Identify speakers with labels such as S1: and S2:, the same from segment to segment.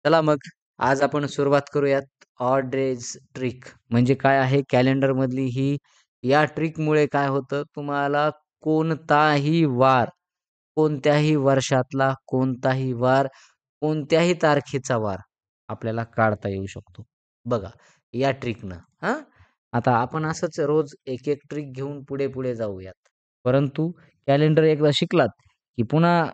S1: चला मग आज आपण सुरुवात करूयात ऑड डेज ट्रिक. म्हणजे काय आहे कॅलेंडर मधली ही या ट्रिकमुळे काय होतं तुम्हाला कोणताही वार, कोणत्याही वर्षातला कोणताही वार, कोणत्याही तारखेचा वार आपल्याला काढता येऊ शकतो. बघा या ट्रिकनं हां. आता आपण असंच रोज एक-एक ट्रिक घेऊन पुढे-पुढे जाऊयात. परंतु कॅलेंडर एकदा शिकलात, की पुन्हा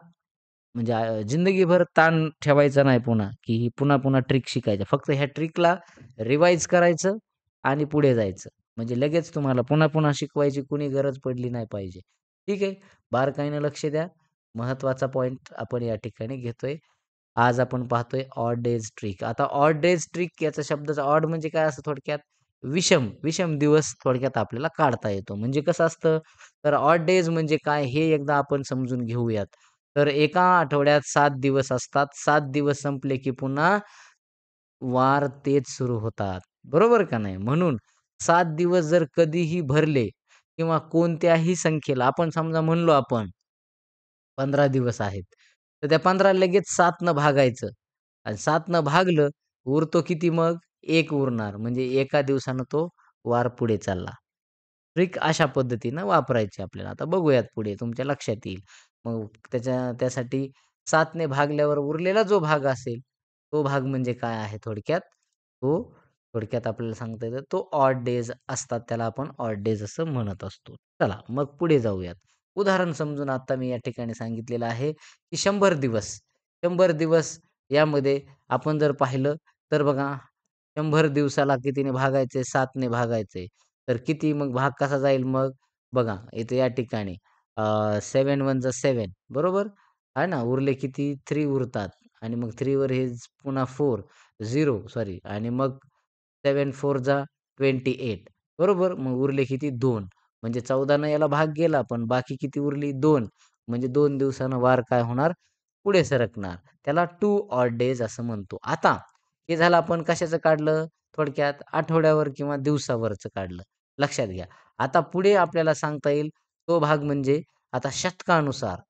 S1: म्हणजे जिंदगीभर ताण ठेवायचा नाही पुन्हा, की ही पुन्हा-पुन्हा ट्रिक शिकायच्या. फक्त ह्या ट्रिकला रिवाईज करायचं आणि पुढे जायचं. म्हणजे लगेच तुम्हाला पुन्हा-पुन्हा शिकवायची कुणी गरज पडली नाही पाहिजे. ठीक आहे. बारकाईनं लक्ष द्या. महत्त्वाचा पॉइंट आपण या ठिकाणी घेतोय. आज आपण पाहतोय ऑड डेज ट्रिक. आता ऑड डेज ट्रिक याचा शब्दाचा ऑड म्हणजे काय असतं थोडक्यात? विषम, विषम दिवस थोडक्यात आपल्याला काढता येतो. म्हणजे कसं असतं? तर ऑड डेज म्हणजे काय हे एकदा आपण समजून घेऊयात. तर एका आठवड्यात 7 दिवस असतात. 7 दिवस संपले की पुन्हा वार तेच सुरू होतात. बरोबर का नाही? म्हणून 7 दिवस जर कधीही भरले किंवा कोणत्याही संख्येला आपण समजा म्हणलो आपण 15 दिवस आहेत. तर त्या 15 लगेच 7 न भागायचं आणि 7 न भागलं, उरतो किती मग? 1 उरणार. म्हणजे एका दिवसानं तो वार पुढे चालला. ट्रिक अशा पद्धतीनं वापरायची आपल्याला. आता बघूयात पुढे तुमच्या लक्षात येईल. मग त्यासाठी 7 ने भागल्यावर उरलेला जो भाग असेल, तो भाग म्हणजे काय आहे थोडक्यात? तो थोडक्यात आपल्याला सांगता येतं, तो ऑड डेज असतात. त्याला आपण ऑड डेज असं म्हणत असतो. चला मग पुढे जाऊयात. उदाहरण समजून आता मी या ठिकाणी सांगितलेलं आहे, की 100 दिवस. 100 दिवस यामध्ये आपण जर पाहिलं तर बघा 100 दिवसाला कितीने भागायचे? 7 ने भागायचे. तर किती मग भाग कसा जाईल मग? बघा इथे या ठिकाणी 7 वन जा 7 बरोबर? आहे ना? उरले किती? 3 उरतात आणि मग 3 वर हे पुन्हा 4 0 सॉरी आणि मग 7 4 जा 28 बरोबर? मग उरले किती? 2 म्हणजे 14 न याला भाग गेला, पण बाकी किती उरली? 2 म्हणजे 2 दिवसानं वार काय होणार? पुढे सरकणार. त्याला 2 ऑड डेज असं म्हणतो. आता हे झालं आपण कशाचं काढलं? थोडक्यात आठवड्यावर किंवा दिवसावरचं काढलं. लक्षात घ्या. आता पुढे आपल्याला सांगता येईल तो भाग म्हणजे आता शतकानुसार.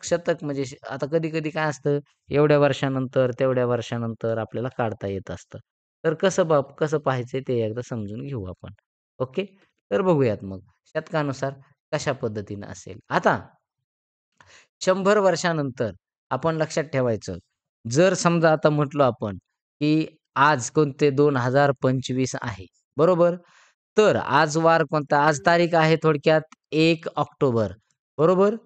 S1: शतक म्हणजे आता कधी-कधी काय असतं, एवढ्या वर्षानंतर, तेवढ्या वर्षानंतर आपल्याला काढता येत असतं. तर कसं पाहायचंय ते एकदा समजून घेऊ आपण. ओके. तर बघूयात मग शतकानुसार कशा पद्धतीनं असेल. आता 100 वर्षानंतर आपण लक्षात ठेवायचं, जर समजा आता म्हटलो आपण, की आज कोणते 2025 आहे, बरोबर? तर आज वार कोणता? आज तारीख आहे थोडक्यात 1 ऑक्टोबर, बरोबर?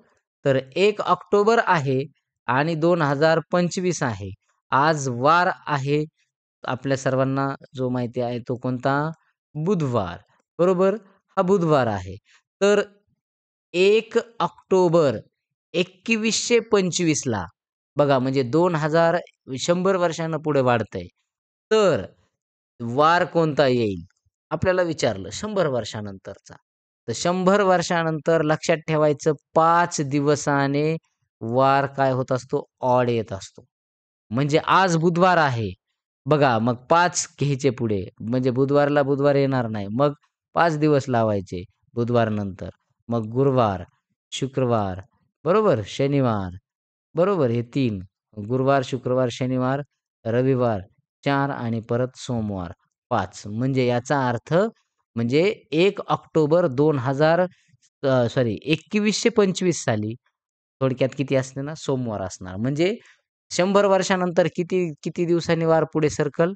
S1: तर 1 ऑक्टोबर आहे आणि 2025 आहे. आज वार आहे आपल्या सर्वांना जो माहिती आहे तो कोणता? बुधवार, बरोबर? हा बुधवार आहे. तर 1 ऑक्टोबर 2125 ला बघा म्हणजे 100 वर्षांनं पुढे वाढतंय. तर वार कोणता येईल? आपल्याला विचारलं 100 वर्षानंतरचा. तर 100 वर्षानंतर लक्षात ठेवायचं 5 दिवसाने वार काय होत असतो? ऑड येत असतो. म्हणजे आज बुधवार आहे. बघा मग 5 घ्यायचे पुढे. म्हणजे बुधवारला बुधवार येणार नाही. मग 5 दिवस लावायचे बुधवारनंतर. मग गुरुवार, शुक्रवार, बरोबर? शनिवार, बरोबर? हे 3 गुरुवार, शुक्रवार, शनिवार, रविवार 4 आणि परत सोमवार 5. म्हणजे याचा अर्थ म्हणजे 1 ऑक्टोबर 2000 सॉरी 2125 साली थोडक्यात किती असते ना सोमवार असणार. म्हणजे 100 वर्षानंतर किती किती दिवसांनी वार पुढे सरकल?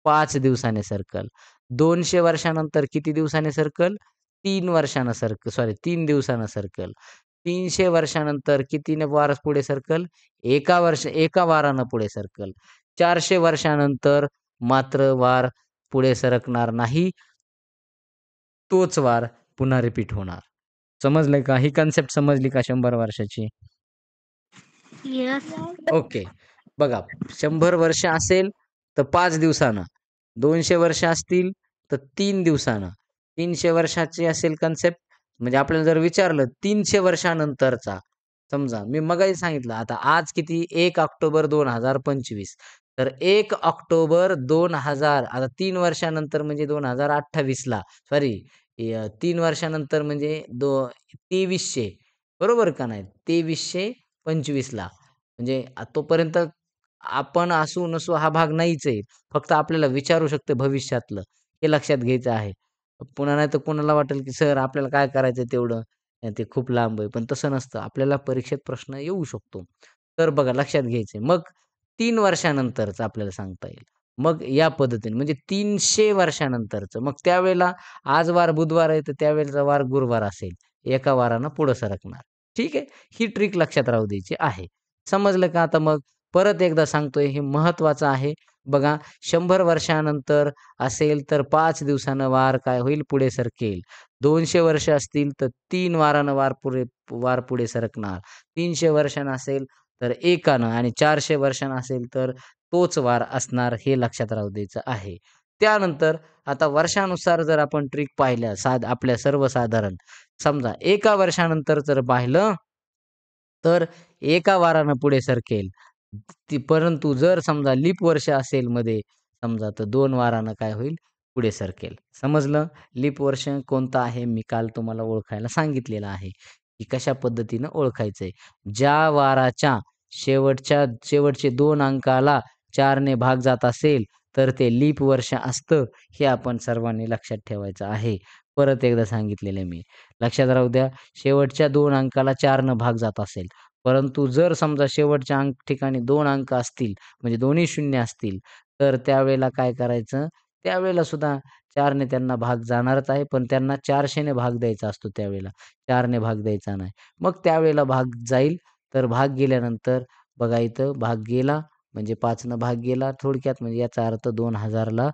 S1: 5 दिवसाने सरकल. 200 वर्षानंतर किती दिवसाने सरकल? 3 वर्षानं सॉरी 3 दिवसानं सरकल. 300 वर्षानंतर कितीने वार पुढे सरकल? एका वारानं पुढे सरकल. 400 वर्षानंतर मात्र वार पुढे सरकणार नाही. तोच वार पुन्हा रिपीट होणार. समजलंय का? ही कन्सेप्ट समजली का 100 वर्षाची?
S2: Yes.
S1: ओके. बघा 100 वर्ष असेल तर 5 दिवसानं, 200 वर्ष असतील तर 3 दिवसानं, 300 वर्षाची असेल कन्सेप्ट म्हणजे आपल्याला जर विचारलं 300 वर्षानंतरचा, समजा मी मगाशी सांगितलं आता आज किती 1 ऑक्टोबर 2025 तर 1 ऑक्टोबर 2000 आता 3 वर्षानंतर म्हणजे 2028 ला सॉरी 3 वर्षानंतर म्हणजे 2300 बरोबर का नाही? 2325 ला म्हणजे तोपर्यंत आपण असू नसू हा भाग नाहीच आहे. फक्त आपल्याला विचारू शकते भविष्यातलं, हे लक्षात घ्यायचं आहे. पुन्हा नाहीतर कोणाला वाटेल, की सर आपल्याला काय करायचंय तेवढं? ते खूप लांब आहे. पण तसं नसतं. आपल्याला परीक्षेत प्रश्न येऊ शकतो. तर बघा लक्षात घ्यायचंय. मग 3 वर्षानंतरचं आपल्याला सांगता येईल. मग या पद्धतीने म्हणजे 300 वर्षानंतरचं. मग त्यावेळेला आज वार बुधवार आहे, तर त्यावेळेचा वार गुरुवार असेल. एका वारानं पुढं सरकणार. ठीक आहे. ही ट्रिक लक्षात राहू द्यायची आहे. समजलं का? आता मग परत एकदा सांगतोय, हे महत्त्वाचं आहे. बघा 100 वर्षानंतर असेल तर 5 दिवसानं वार काय होईल? पुढे सरकेल. 200 वर्ष असतील तर 3 वारानं वार पुढे सरकणार. 300 वर्षांनं असेल तर एकानं आणि 400 वर्षांनं असेल तर तोच वार असणार, हे लक्षात राहू द्यायचं आहे. त्यानंतर आता वर्षानुसार जर आपण ट्रिक पाहिल्या आपल्या सर्वसाधारण समजा एका वर्षानंतर जर पाहिलं, तर एका वारानं पुढे सरकेल. परंतु जर समजा लीप वर्ष असेल मध्ये समजा, तर 2 वारानं काय होईल? पुढे सरकेल. समजलं? लीप वर्ष कोणतं आहे? मी काल तुम्हाला ओळखायला सांगितलेलं आहे, की कशा पद्धतीनं ओळखायचंय. ज्या वाराच्या शेवटचे 2 अंकाला 4 ने भाग जात असेल, तर ते लीप वर्ष असतं. हे आपण सर्वांनी लक्षात ठेवायचं आहे. परत एकदा सांगितलेलं आहे मी. लक्षात राहू द्या. शेवटच्या 2 अंकाला 4 न भाग जात असेल. परंतु जर समजा शेवटच्या ठिकाणी 2 अंक असतील, म्हणजे दोन्ही शून्य असतील, तर त्यावेळेला काय करायचं? त्यावेळेला सुद्धा 4 ने त्यांना भाग जाणारच आहे, पण त्यांना 400 ने भाग द्यायचा असतो त्यावेळेला. 4 ने भाग द्यायचा नाही. मग त्यावेळेला भाग जाईल, तर भाग गेल्यानंतर बघा इथं भाग गेला, म्हणजे 5 न भाग गेला थोडक्यात, म्हणजे याचा अर्थ 2000 ला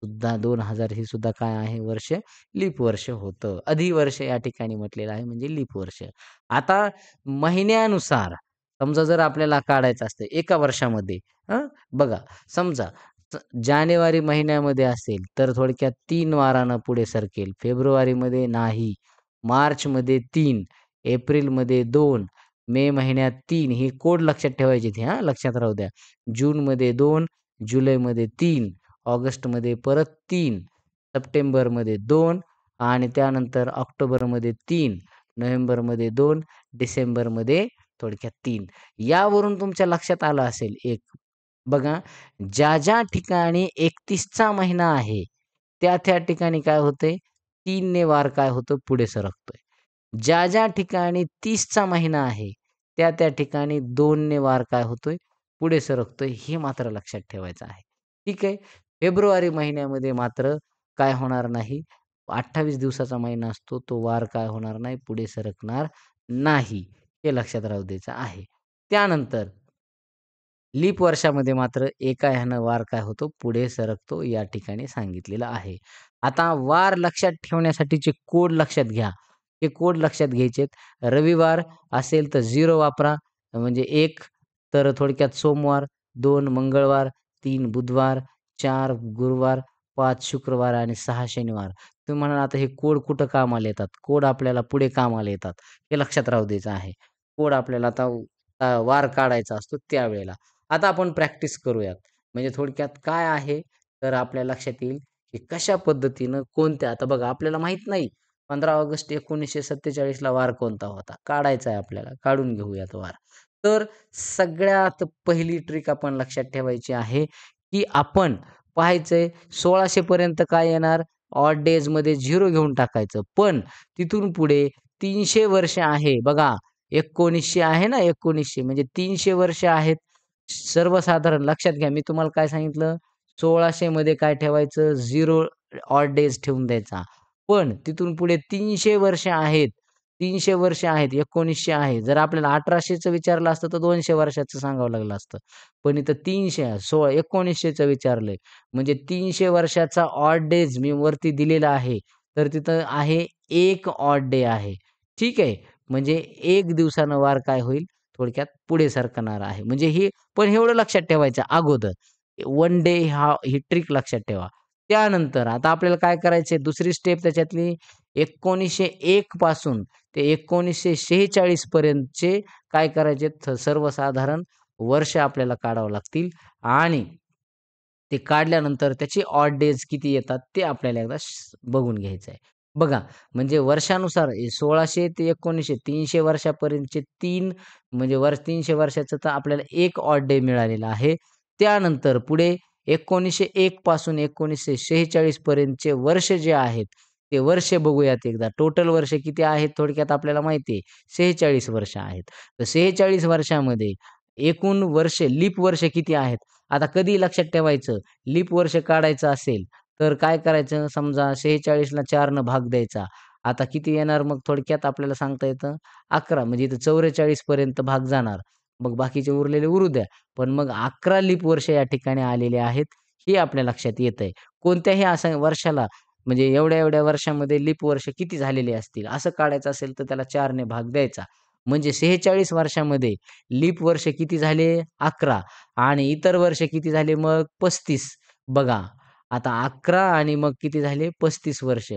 S1: सुद्धा 2000 हे सुद्धा काय आहे? वर्ष लीप वर्ष होतं. अधिवर्ष या ठिकाणी म्हटलेलं आहे, म्हणजे लीप वर्ष. आता महिन्यानुसार समजा जर आपल्याला काढायचं असतं एका वर्षामध्ये बघा समजा जानेवारी महिन्यामध्ये असेल तर थोडक्यात 3 वारानं पुढे सरकेल. फेब्रुवारीमध्ये नाही, मार्चमध्ये 3, एप्रिलमध्ये 2, मे महिन्यात 3 ही कोड लक्षात ठेवायची ती लक्षात राहू द्या. जूनमध्ये 2, जुलैमध्ये 3, ऑगस्टमध्ये परत 3, सप्टेंबरमध्ये 2 आणि त्यानंतर ऑक्टोबरमध्ये 3, नोव्हेंबरमध्ये 2, डिसेंबरमध्ये थोडक्यात 3. यावरून तुमच्या लक्षात आलं असेल एक बघा, ज्या ठिकाणी 31चा महिना आहे, त्या ठिकाणी काय होतंय? 3 ने वार काय होतं? पुढे सरकतोय. ज्या ठिकाणी 30चा महिना आहे, त्या ठिकाणी 2 ने वार काय होतोय? पुढे सरकतोय. हे मात्र लक्षात ठेवायचं आहे. ठीक आहे. फेब्रुवारी महिन्यामध्ये मात्र काय होणार नाही, 28 दिवसाचा महिना असतो, तो वार काय होणार नाही? पुढे सरकणार नाही. हे लक्षात राहू द्यायचं आहे. त्यानंतर लीप वर्षामध्ये मात्र एका ह्यानं वार काय होतो? पुढे सरकतो, या ठिकाणी सांगितलेलं आहे. आता वार लक्षात ठेवण्यासाठीचे कोड लक्षात घ्या. हे कोड लक्षात घ्यायचेत. रविवार असेल तर 0 वापरा, म्हणजे 1 तर थोडक्यात सोमवार, 2 मंगळवार, 3 बुधवार, 4 गुरुवार, 5 शुक्रवार आणि 6 शनिवार. तुम्ही म्हणाल आता हे कोड कुठं कामाला येतात? कोड आपल्याला पुढे कामाला येतात. हे लक्षात राहू द्यायचं आहे. कोड आपल्याला आता वार काढायचा असतो त्यावेळेला. आता आपण प्रॅक्टिस करूयात. म्हणजे थोडक्यात काय आहे, तर आपल्या लक्षात येईल, की कशा पद्धतीनं कोणत्या आता बघा आपल्याला माहीत नाही 15 ऑगस्ट 1947 ला वार कोणता होता? काढायचा आहे आपल्याला. काढून घेऊयात वार. तर सगळ्यात पहिली ट्रिक आपण लक्षात ठेवायची आहे, की आपण पाहायचंय 1600 पर्यंत काय येणार? ऑड डेजमध्ये 0 घेऊन टाकायचं. पण तिथून पुढे 300 वर्ष आहे बघा. 1900 आहे ना, 1900 म्हणजे 300 वर्ष आहेत. सर्वसाधारण लक्षात घ्या, मी तुम्हाला काय सांगितलं? 1600 मध्ये काय ठेवायचं? 0 ऑड डेज ठेवून द्यायचा. पण तिथून पुढे 300 वर्ष आहेत. 300 वर्ष आहेत, 1900 आहे. जर आपल्याला 1800चं विचारलं असतं, तर 200 वर्षाचं सांगावं लागलं असतं. पण इथं 300 1900चं विचारलंय. म्हणजे 300 वर्षाचा ऑड डेज मी वरती दिलेला आहे. तर तिथं आहे 1 ऑड डे आहे. ठीक आहे. म्हणजे 1 दिवसानं वार काय होईल? थोडक्यात पुढे सरकणार आहे. म्हणजे ही पण एवढं लक्षात ठेवायचं अगोदर 1 डे ही ट्रिक लक्षात ठेवा. त्यानंतर आता आपल्याला काय करायचंय दुसरी स्टेप त्याच्यातली 1901 पासून ते 1946 पर्यंतचे काय करायचे सर्वसाधारण वर्ष आपल्याला काढावं लागतील आणि ते काढल्यानंतर त्याचे ऑड डेज किती येतात ते आपल्याला एकदा बघून घ्यायचं आहे. बघा, म्हणजे वर्षानुसार 1600 ते 1900 300 वर्षापर्यंतचे 3 म्हणजे 300 वर्षाचं तर आपल्याला 1 ऑड डे मिळालेला आहे. त्यानंतर पुढे 1901 पासून 1946 पर्यंतचे वर्ष जे आहेत, ते वर्ष बघूयात एकदा. टोटल वर्ष किती आहेत थोडक्यात आपल्याला माहिती आहे 46 वर्ष आहेत. तर 46 वर्षामध्ये एकूण वर्ष लीप वर्ष किती आहेत? आता कधी लक्षात ठेवायचं, लीप वर्ष काढायचं असेल तर काय करायचं समजा 46ला 4 भाग द्यायचा. आता किती येणार मग थोडक्यात आपल्याला सांगता येतं 11 म्हणजे इथं 44 पर्यंत भाग जाणार. मग बाकीचे उरलेले उरू द्या. पण मग 11 लीप वर्ष या ठिकाणी आलेले आहेत, हे आपल्या लक्षात येतंय. कोणत्याही असं वर्षाला म्हणजे एवढ्या-एवढ्या वर्षामध्ये लीप वर्ष किती झालेले असतील, असं काढायचं असेल तर त्याला 4 ने भाग द्यायचा. म्हणजे 46 वर्षामध्ये लीप वर्ष किती झाले 11 आणि इतर वर्ष किती झाले मग 35. बघा आता 11 आणि मग किती झाले 35 वर्ष.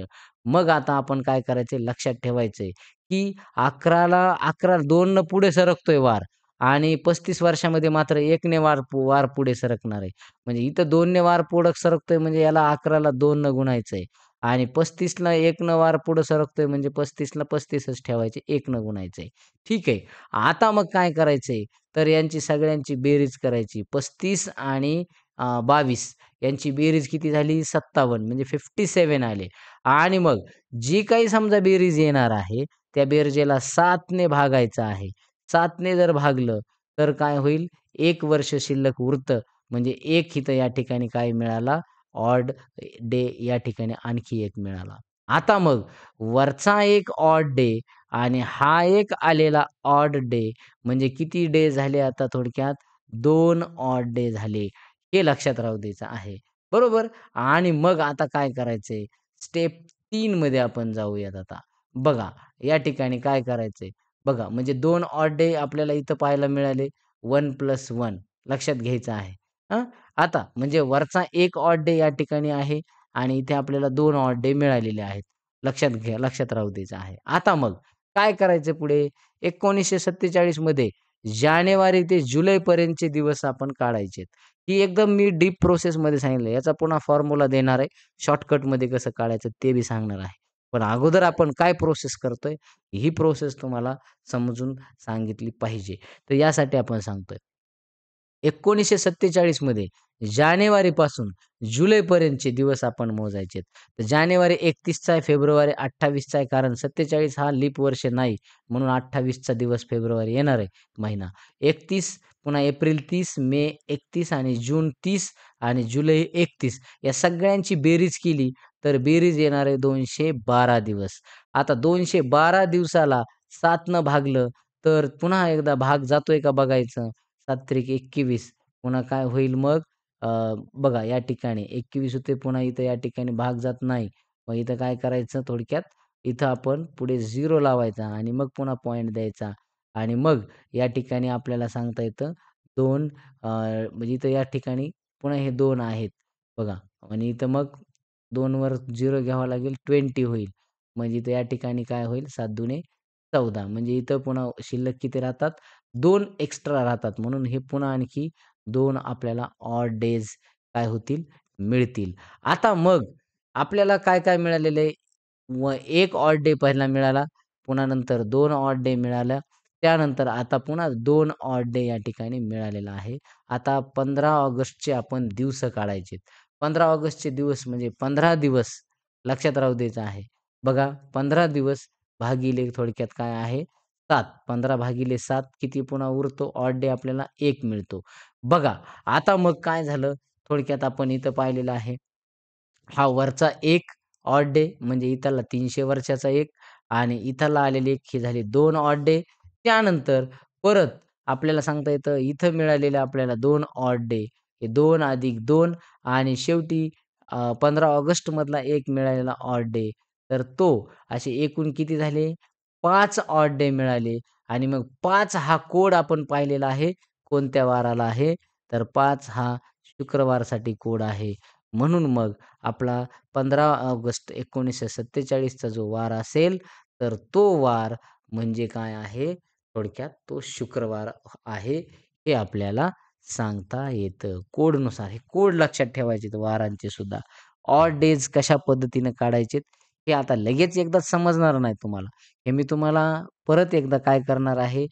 S1: मग आता आपण काय करायचंय लक्षात ठेवायचंय, की 11ला 11 2 न पुढे सरकतोय वार आणि 35 वर्षामध्ये मात्र 1 ने वार पुढे सरकणार आहे. म्हणजे इथं 2 ने वार पुढे सरकतोय म्हणजे याला 11ला 2 न गुणायचंय आणि 35ला 1 न वार पुढे सरकतोय म्हणजे 35ला 35च ठेवायचे 1 न गुणायचंय. ठीक आहे. आता मग काय करायचंय, तर यांची सगळ्यांची बेरीज करायची. 35 आणि 22 यांची बेरीज किती झाली 57 म्हणजे 57 आले आणि मग जी काही समजा बेरीज येणार आहे, त्या बेरजेला 7 ने भागायचं आहे. 7 ने जर भागलं, तर काय होईल? 1 वर्ष शिल्लक उरतं. म्हणजे 1 इथं या ठिकाणी काय मिळाला? ऑड डे या ठिकाणी आणखी 1 मिळाला. आता मग वरचा एक ऑड डे आणि हा एक आलेला ऑड डे म्हणजे किती डे झाले आता थोडक्यात? 2 ऑड डे झाले. हे लक्षात राहू द्यायचं आहे. बरोबर? आणि मग आता काय करायचंय? स्टेप 3 मध्ये आपण जाऊयात आता. बघा, या ठिकाणी काय करायचंय? बघा, म्हणजे 2 ऑड डे आपल्याला इथं पाहायला मिळाले. 1 + 1 लक्षात घ्यायचं आहे. हां, आता म्हणजे वरचा 1 ऑड डे या ठिकाणी आहे आणि इथे आपल्याला 2 ऑड डे मिळालेले आहेत. लक्षात घ्या, लक्षात राहू द्यायचं आहे. आता मग काय करायचं पुढे? 1947 मध्ये जानेवारी ते जुलैपर्यंतचे दिवस आपण काढायचेत. ही एकदम मी डीप प्रोसेसमध्ये सांगितलं. याचा पुन्हा फॉर्म्युला देणार आहे. शॉर्टकटमध्ये कसं काढायचं ते बी सांगणार आहे. पण अगोदर आपण काय प्रोसेस करतोय, ही प्रोसेस तुम्हाला समजून सांगितली पाहिजे. तर यासाठी आपण सांगतोय. 1947 मध्ये जानेवारीपासून जुलैपर्यंतचे दिवस आपण मोजायचेत. तर जानेवारी 31चा आहे, फेब्रुवारी 28चा आहे. कारण 47 हा लीप वर्ष नाही. म्हणून 28चा दिवस फेब्रुवारी येणार आहे महिना. 31 पुन्हा एप्रिल 30, मे 31 आणि जून 30 आणि जुलै 31 या सगळ्यांची बेरीज केली तर बेरीज येणार आहे 212 दिवस. आता 212 दिवसाला 7 न भागलं तर पुन्हा एकदा भाग जातोय का बघायचं. 7 त्रिक 21 पुन्हा काय होईल मग अ, बघा या ठिकाणी 21 होते पुन्हा इथं या ठिकाणी भाग जात नाही. मग इथं काय करायचं थोडक्यात इथं आपण पुढे 0 लावायचा आणि मग पुन्हा पॉइंट द्यायचा आणि मग या ठिकाणी आपल्याला सांगता येतं 2 म्हणजे इथं या ठिकाणी पुन्हा हे 2 आहेत बघा आणि इथं मग 2 वर 0 घ्यावा लागेल 20 होईल. म्हणजे इथं या ठिकाणी काय होईल 7 दुणे 14 म्हणजे इथं पुन्हा शिल्लक किती राहतात? 2 एक्स्ट्रा राहतात. म्हणून हे पुन्हा आणखी 2 आपल्याला ऑड डेज काय होतील? मिळतील. आता मग आपल्याला काय-काय मिळालेलं आहे? 1 ऑड डे पहिला मिळाला. पुन्हा नंतर 2 ऑड डे मिळाला. त्यानंतर आता पुन्हा 2 ऑड डे या ठिकाणी मिळालेला आहे. आता 15 ऑगस्टचे आपण दिवस काढायचे. 15 ऑगस्टचे दिवस म्हणजे 15 दिवस लक्षात राहू द्यायचं आहे. बघा 15 दिवस भागिले थोडक्यात काय आहे 7. 15 भागिले 7 किती पुन्हा उरतो? ऑड डे आपल्याला 1 मिळतो. बघा आता मग काय झालं? थोडक्यात आपण इथं पाहिलेलं आहे. हा वरचा एक ऑड डे म्हणजे इथला 300 वर्षाचा एक आणि इथला आलेले एक हे झाले 2 ऑड डे. त्यानंतर परत आपल्याला सांगता येतं इथं मिळालेले आपल्याला 2 ऑड डे. हे 2 अधिक 2 आणि शेवटी 15 ऑगस्टमधला एक मिळालेला ऑड डे. तर तो असे एकूण किती झाले? 5 ऑड डे मिळाले आणि मग 5 हा कोड आपण पाहिलेला आहे. कोणत्या वाराला आहे? तर 5 हा शुक्रवारसाठी कोड आहे. म्हणून मग आपला 15 ऑगस्ट 1947 चा जो वार असेल, तर तो वार म्हणजे काय आहे? थोडक्यात तो शुक्रवार आहे, हे आपल्याला सांगता येतं. कोडनुसार हे कोड लक्षात ठेवायचे वारांचे सुद्धा. ऑड डेज कशा पद्धतीनं काढायचे हे आता लगेच एकदाच समजणार नाही तुम्हाला. हे मी तुम्हाला परत एकदा काय करणार आहे,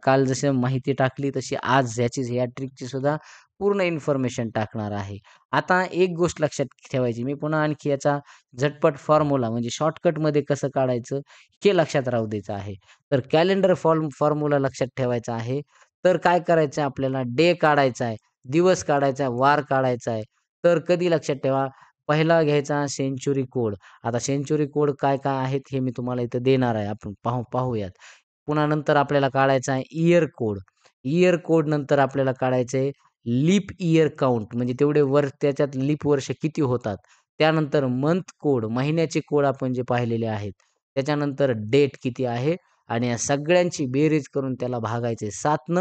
S1: काल जशी माहिती टाकली तशी आज या ट्रिकची सुद्धा पूर्ण इन्फॉर्मेशन टाकणार आहे. आता एक गोष्ट लक्षात ठेवायची, मी पुन्हा आणखी याचा झटपट फॉर्म्युला म्हणजे शॉर्टकटमध्ये कसं काढायचं हे लक्षात राहू द्यायचं आहे. तर कॅलेंडर फॉर्म्युला लक्षात ठेवायचा आहे. तर काय करायचं आहे आपल्याला, डे काढायचा आहे, दिवस काढायचा आहे, वार काढायचा आहे. तर कधी लक्षात ठेवा, पहिला घ्यायचा सेंच्युरी कोड. आता सेंच्युरी कोड काय-काय आहेत हे मी तुम्हाला इथं देणार आहे. आपण पाहूयात. पुन्हा नंतर आपल्याला काढायचा आहे इयर कोड. इयर कोड नंतर आपल्याला काढायचं आहे लीप इयर काउंट, म्हणजे तेवढे वर्ष त्याच्यात लीप वर्ष किती होतात. त्यानंतर मंथ कोड, महिन्याचे कोड आपण जे पाहिलेले आहेत. त्याच्यानंतर डेट किती आहे आणि या सगळ्यांची बेरीज करून त्याला भागायचे 7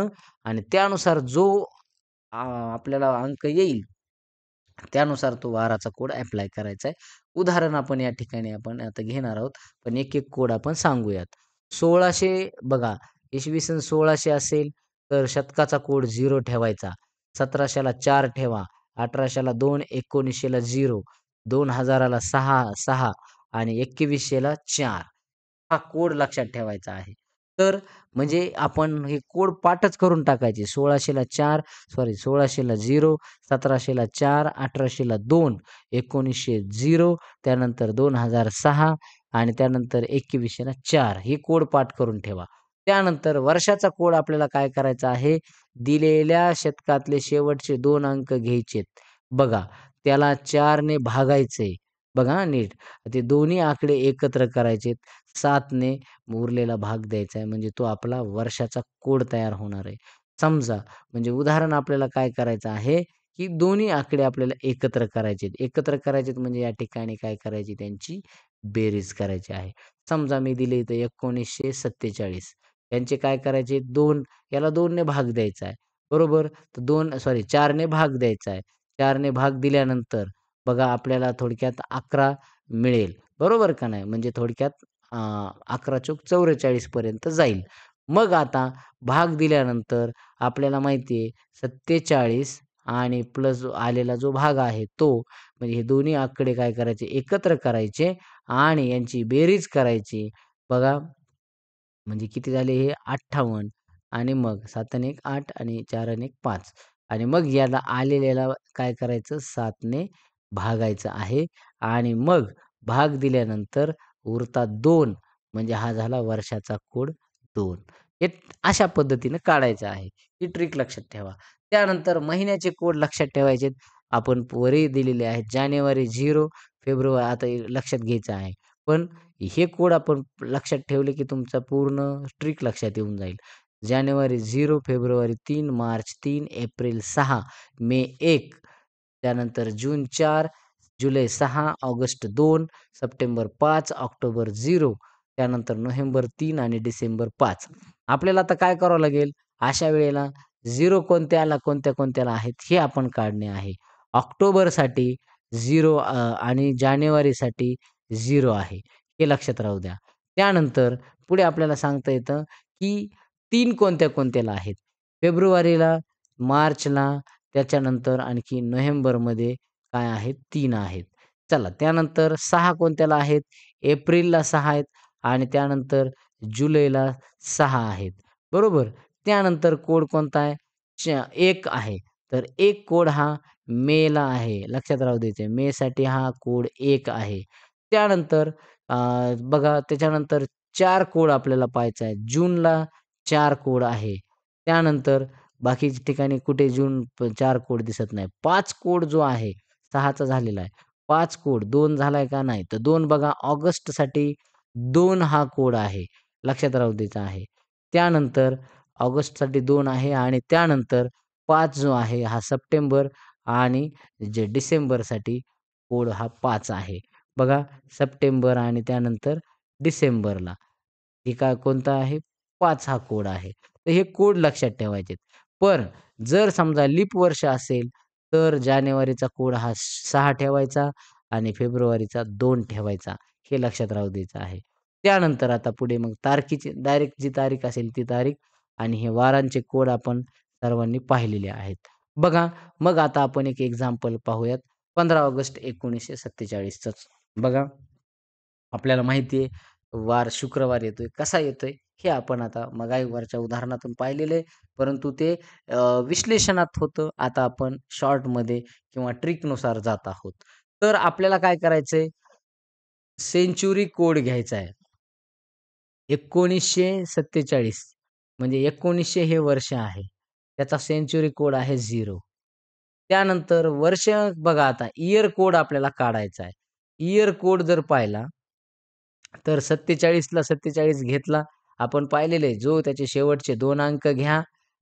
S1: आणि त्यानुसार जो आपल्याला अंक येईल, त्यानुसार तो वाराचा कोड ॲप्लाय करायचा आहे. उदाहरण आपण या ठिकाणी आपण आता घेणार आहोत. पण एक-एक कोड आपण सांगूयात. 1600 बघा, इसवी सन 1600 असेल तर शतकाचा कोड 0 ठेवायचा. 1700ला 4 ठेवा, 1800ला 2, 1900ला 0, 2000ला 6, 6 आणि 2100ला 4. हा कोड लक्षात ठेवायचा आहे. तर म्हणजे आपण हे कोड पाठच करून टाकायचे. 1600ला 4 सॉरी 1600ला 0, 1700ला 4, 1800ला 2, 1900 0, त्यानंतर 2006 आणि त्यानंतर 2100ला 4 हे कोड पाठ करून ठेवा. त्यानंतर वर्षाचा कोड आपल्याला काय करायचा आहे, दिलेल्या शतकातले शेवटचे 2 अंक घ्यायचेत. बघा, त्याला 4 ने भागायचंय. बघा हां नीट. ते दोन्ही आकडे एकत्र करायचेत. 7 ने उरलेला भाग द्यायचा आहे. म्हणजे तो आपला वर्षाचा कोड तयार होणार आहे. समजा म्हणजे उदाहरण आपल्याला काय करायचं आहे, की दोन्ही आकडे आपल्याला एकत्र करायचेत. एकत्र करायचेत म्हणजे या ठिकाणी काय करायची, त्यांची बेरीज करायची आहे. समजा मी दिले इथं 1947 यांचे काय करायचे 2, याला 2 ने भाग द्यायचा आहे. बरोबर? तर 4 ने भाग द्यायचा आहे. 4 ने भाग दिल्यानंतर बघा आपल्याला थोडक्यात 11 मिळेल. बरोबर का नाही? म्हणजे थोडक्यात 11 चोक 44 पर्यंत जाईल. मग आता भाग दिल्यानंतर आपल्याला माहिती आहे 47 आणि प्लस आलेला जो भाग आहे तो, म्हणजे हे दोन्ही आकडे काय करायचे एकत्र करायचे आणि यांची बेरीज करायची. बघा म्हणजे किती झाले हे 58 आणि मग 7 आणि 1 8 आणि 4 आणि 1 5 आणि मग याला आलेल्याला काय करायचं 7 ने भागायचं आहे आणि मग भाग दिल्यानंतर उरतात 2 म्हणजे हा झाला वर्षाचा कोड 2. हे अशा पद्धतीनं काढायचं आहे. ही ट्रिक लक्षात ठेवा. त्यानंतर महिन्याचे कोड लक्षात ठेवायचेत. आपण वरी दिलेले आहेत. जानेवारी 0, फेब्रुवारी आता हे लक्षात घ्यायचं आहे. पण हे कोड आपण लक्षात ठेवले, की तुमचा पूर्ण ट्रिक लक्षात येऊन जाईल. जानेवारी 0, फेब्रुवारी 3, मार्च 3, एप्रिल 6, मे 1, त्यानंतर जून 4, जुलै 6, ऑगस्ट 2, सप्टेंबर 5, ऑक्टोबर 0, त्यानंतर नोव्हेंबर 3 आणि डिसेंबर 5. आपल्याला आता काय करावं लागेल, अशा वेळेला 0 कोणत्याला, कोणत्या-कोणत्याला आहेत हे आपण काढणे आहे. ऑक्टोबरसाठी 0 आणि जानेवारीसाठी 0 आहे. हे लक्षात राहू द्या. त्यानंतर पुढे आपल्याला सांगता येतं, की 3 कोणत्या-कोणत्याला आहेत. फेब्रुवारीला, मार्चला, त्याच्यानंतर आणखी नोव्हेंबरमध्ये काय आहेत 3 आहेत. चला त्यानंतर 6 कोणत्याला आहेत? एप्रिलला 6 आहेत आणि त्यानंतर जुलैला 6 आहेत. बरोबर? त्यानंतर कोड कोणता आहे? 1 आहे. तर 1 कोड हा मेला आहे. लक्षात राहू द्यायचं आहे. मेसाठी हा कोड 1 आहे. त्यानंतर बघा त्याच्यानंतर 4 कोड आपल्याला पाहायचा आहे. जूनला 4 कोड आहे. त्यानंतर बाकीच्या ठिकाणी कुठे 4 कोड दिसत नाही. 5 कोड जो आहे 6चा झालेला आहे. 5 कोड 2 झालाय का? नाही. तर 2 बघा ऑगस्टसाठी 2 हा कोड आहे. लक्षात राहू द्यायचा आहे. त्यानंतर ऑगस्टसाठी 2 आहे आणि त्यानंतर 5 जो आहे हा सप्टेंबर आणि जे डिसेंबरसाठी कोड हा 5 आहे. बघा सप्टेंबर आणि त्यानंतर डिसेंबरला हे काय कोणता आहे? 5 हा कोड आहे. तर हे कोड लक्षात ठेवायचे. पण जर समजा लीप वर्ष असेल, तर जानेवारीचा कोड हा 6 ठेवायचा आणि फेब्रुवारीचा 2 ठेवायचा. हे लक्षात राहू द्यायचं आहे. त्यानंतर आता पुढे मग तारखेची डायरेक्ट जी तारीख असेल ती तारीख आणि हे वारांचे कोड आपण सर्वांनी पाहिलेले आहेत. बघा, मग आता आपण एक एक्झाम्पल पाहूयात. 15 ऑगस्ट 1947 बघा. आपल्याला माहिती आहे वार शुक्रवार येतोय. कसा येतोय? हे आपण आता मगाईवरच्या उदाहरणातून पाहिलेलं आहे. परंतु ते विश्लेषणात होतं. आता आपण शॉर्टमध्ये किंवा ट्रिकनुसार जात आहोत. तर आपल्याला काय करायचंय? सेंच्युरी कोड घ्यायचा आहे. 1947 म्हणजे 1900 हे वर्ष आहे. त्याचा सेंच्युरी कोड आहे 0. त्यानंतर वर्ष बघा आता इयर कोड आपल्याला काढायचा आहे. इयर कोड जर पाहिला तर 47 ला 47 घेतला. आपण पाहिलेलं आहे. जो त्याचे शेवटचे 2 अंक घ्या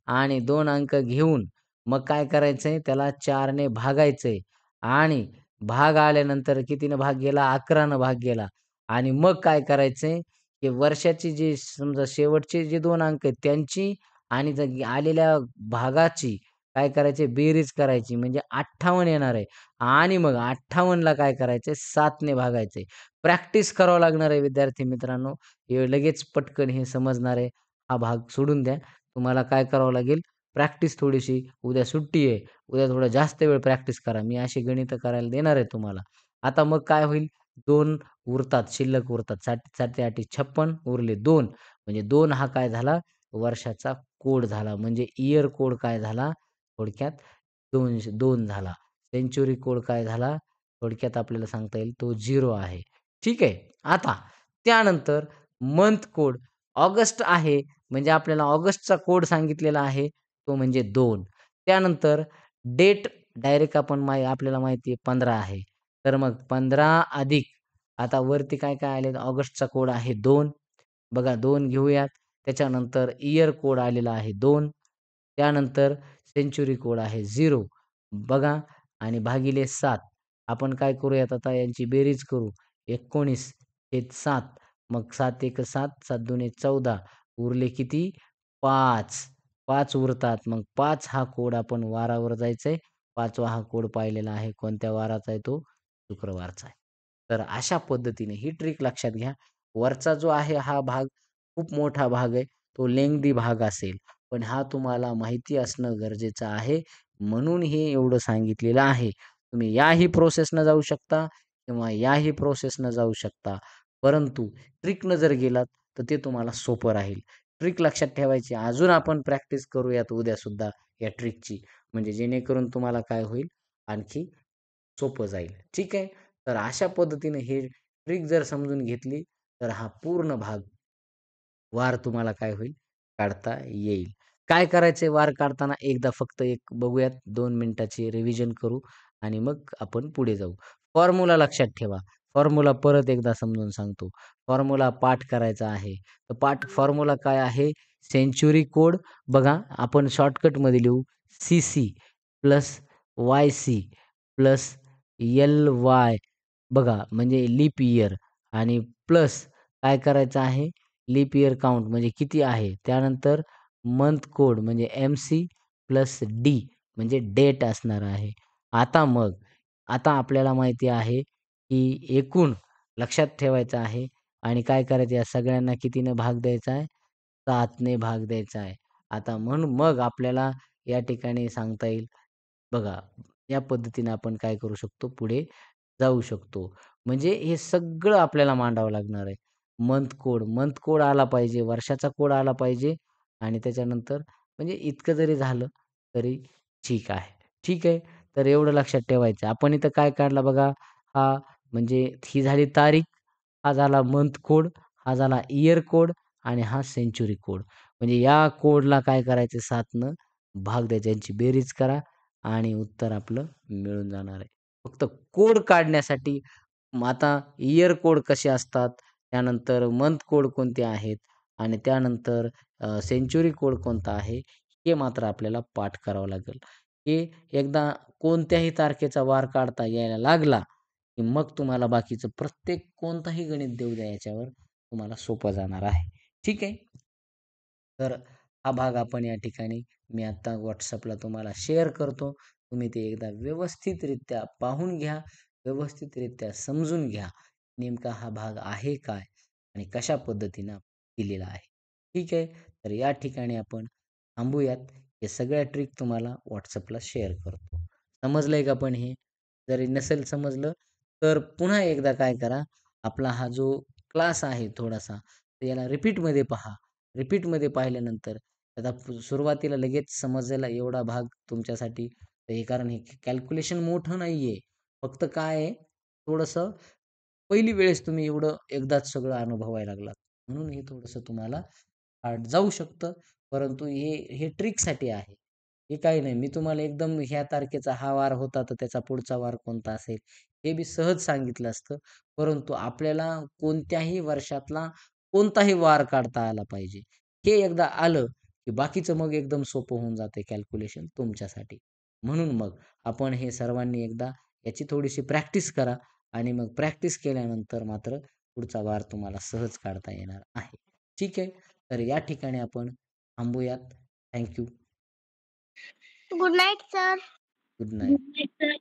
S1: आणि 2 अंक घेऊन मग काय करायचंय त्याला 4 ने भागायचंय आणि भाग आल्यानंतर कितीनं भाग गेला? 11 नं भाग गेला आणि मग काय करायचंय, की वर्षाची जी समजा शेवटचे जे 2 अंक आहेत त्यांची आणि आलेल्या भागाची काय करायची बेरीज करायची म्हणजे 58 येणार आहे आणि मग 58 ला काय करायचंय 7 ने भागायचंय. प्रॅक्टिस करावं लागणार आहे विद्यार्थी मित्रांनो. हे लगेच पटकन हे समजणार आहे. हा भाग सोडून द्या. तुम्हाला काय करावं लागेल, प्रॅक्टिस थोडीशी. उद्या सुट्टी आहे. उद्या थोडा जास्त वेळ प्रॅक्टिस करा. मी अशी गणितं करायला देणार आहे तुम्हाला. आता मग काय होईल 2 उरतात, शिल्लक उरतात. 7 7 8 56 उरले 2 म्हणजे 2 हा काय झाला वर्षाचा कोड झाला. म्हणजे इयर कोड काय झाला थोडक्यात 202 झाला. सेंच्युरी कोड काय झाला थोडक्यात आपल्याला सांगता येईल तो 0 आहे. ठीक आहे. आता त्यानंतर मंथ कोड ऑगस्ट आहे म्हणजे आपल्याला ऑगस्टचा कोड सांगितलेला आहे तो म्हणजे 2. त्यानंतर डेट डायरेक्ट आपण आपल्याला माहिती आहे 15 आहे. तर मग 15 अधिक आता वरती काय आले ऑगस्टचा कोड आहे 2. बघा 2 घेऊयात. त्याच्यानंतर इयर कोड आलेला आहे 2. त्यानंतर सेंच्युरी कोड आहे 0. बघा आणि भागिले 7. आपण काय करूयात आता यांची बेरीज करू. 19 छेद 7 मग 7 एक 7, 7 दुणे 14 उरले किती? 5. 5 उरतात. मग 5 हा कोड आपण वारावर जायचंय. 5वा हा कोड पाहिलेला आहे. कोणत्या वाराचा आहे तो? शुक्रवारचा आहे. तर अशा पद्धतीने ही ट्रिक लक्षात घ्या. वरचा जो आहे हा भाग खूप मोठा भाग आहे. तो लेंग्दी भाग असेल. पण हा तुम्हाला माहिती असणं गरजेचं आहे. म्हणून हे एवढं सांगितलेलं आहे. तुम्ही याही प्रोसेसनं जाऊ शकता किंवा याही प्रोसेसनं जाऊ शकता. परंतु ट्रिकनं जर गेलात तर ते तुम्हाला सोपं राहील. ट्रिक लक्षात ठेवायची. अजून आपण प्रॅक्टिस करूयात उद्यासुद्धा या ट्रिकची. म्हणजे जेणेकरून तुम्हाला काय होईल आणखी सोपं जाईल. ठीक आहे. तर अशा पद्धतीने हे ट्रिक जर समजून घेतली तर हा पूर्ण भाग वार तुम्हाला काय होईल काढता येईल. काय करायचंय वार काढताना एकदा फक्त एक बघूयात 2 मिनिटाची रिव्हिजन करू आणि मग आपण पुढे जाऊ. फॉर्म्युला लक्षात ठेवा. फॉर्म्युला परत एकदा समजून सांगतो. फॉर्म्युला पाठ करायचा आहे. तर फॉर्म्युला काय आहे? सेंच्युरी कोड बघा आपण शॉर्टकटमध्ये लिहू C-C plus Y-C plus L-Y बघा म्हणजे लीप इयर आणि प्लस काय करायचं आहे? लीप इयर काउंट म्हणजे किती आहे? त्यानंतर मंथ कोड म्हणजे एम-सी प्लस डी म्हणजे डेट असणार आहे. आता मग आता आपल्याला माहिती आहे, की एकूण लक्षात ठेवायचं आहे आणि काय करायचं या सगळ्यांना कितीने भाग द्यायचा आहे? 7 ने भाग द्यायचा आहे. आता म्हणून मग आपल्याला या ठिकाणी सांगता येईल बघा, या पद्धतीने आपण काय करू शकतो, पुढे जाऊ शकतो. म्हणजे हे सगळं आपल्याला मांडावं लागणार आहे. मंथ कोड आला पाहिजे, वर्षाचा कोड आला पाहिजे आणि त्याच्यानंतर म्हणजे इतकं जरी झालं तरी ठीक आहे. ठीक आहे. तर एवढं लक्षात ठेवायचं. आपण इथं काय काढला बघा, हा म्हणजे ही झाली तारीख, हा झाला मंथ कोड, हा झाला इयर कोड आणि हा सेंच्युरी कोड. म्हणजे या कोडला काय करायचं 7 भाग द्यायचा. यांची बेरीज करा आणि उत्तर आपलं मिळून जाणार आहे. फक्त कोड काढण्यासाठी मग आता इयर कोड कसे असतात, त्यानंतर मंथ कोड कोणते आहेत आणि त्यानंतर सेंच्युरी कोड कोणता आहे, हे मात्र आपल्याला पाठ करावं लागेल. हे एकदा कोणत्याही तारखेचा वार काढता यायला लागला, की मग तुम्हाला बाकीचं प्रत्येक कोणताही गणित देऊ द्या याच्यावर तुम्हाला सोपं जाणार आहे. ठीक आहे. तर हा भाग आपण या ठिकाणी मी आता WhatsAppला तुम्हाला शेअर करतो. तुम्ही ते एकदा व्यवस्थितरित्या पाहून घ्या, व्यवस्थितरित्या समजून घ्या. नेमका हा भाग आहे काय आणि कशा पद्धतीनं दिलेला आहे. ठीक आहे. तर या ठिकाणी आपण थांबूयात. हे सगळ्या ट्रिक तुम्हाला WhatsAppला शेअर करतो. समजलंय का पण हे? जरी नसेल समजलं तर पुन्हा एकदा काय करा, आपला हा जो क्लास आहे थोडासा, तर याला रिपीटमध्ये पहा. रिपीटमध्ये पाहिल्यानंतर आता सुरुवातीला लगेच समजायला एवढा भाग तुमच्यासाठी हे कारण हे कॅल्क्युलेशन मोठं नाहीये. फक्त काय आहे, थोडंसं पहिली वेळेस तुम्ही एवढं एकदाच सगळं अनुभवायला लागलात. म्हणून हे थोडंसं तुम्हाला हार्ड जाऊ शकतं. परंतु हे ट्रिकसाठी आहे. हे काही नाही. मी तुम्हाला एकदम ह्या तारखेचा हा वार होता, तर त्याचा पुढचा वार कोणता असेल, हे मी सहज सांगितलं असतं. परंतु आपल्याला कोणत्याही वर्षातला कोणताही वार काढता आला पाहिजे. हे एकदा आलं, की बाकीचं मग एकदम सोपं होऊन जाते कॅल्क्युलेशन तुमच्यासाठी. म्हणून मग आपण हे सर्वांनी एकदा याची थोडीशी प्रॅक्टिस करा आणि मग प्रॅक्टिस केल्यानंतर मात्र पुढचा वार तुम्हाला सहज काढता येणार आहे. ठीक आहे. तर या ठिकाणी आपण थांबूयात. Thank
S2: good night sir.
S1: Good night.
S2: Good night sir.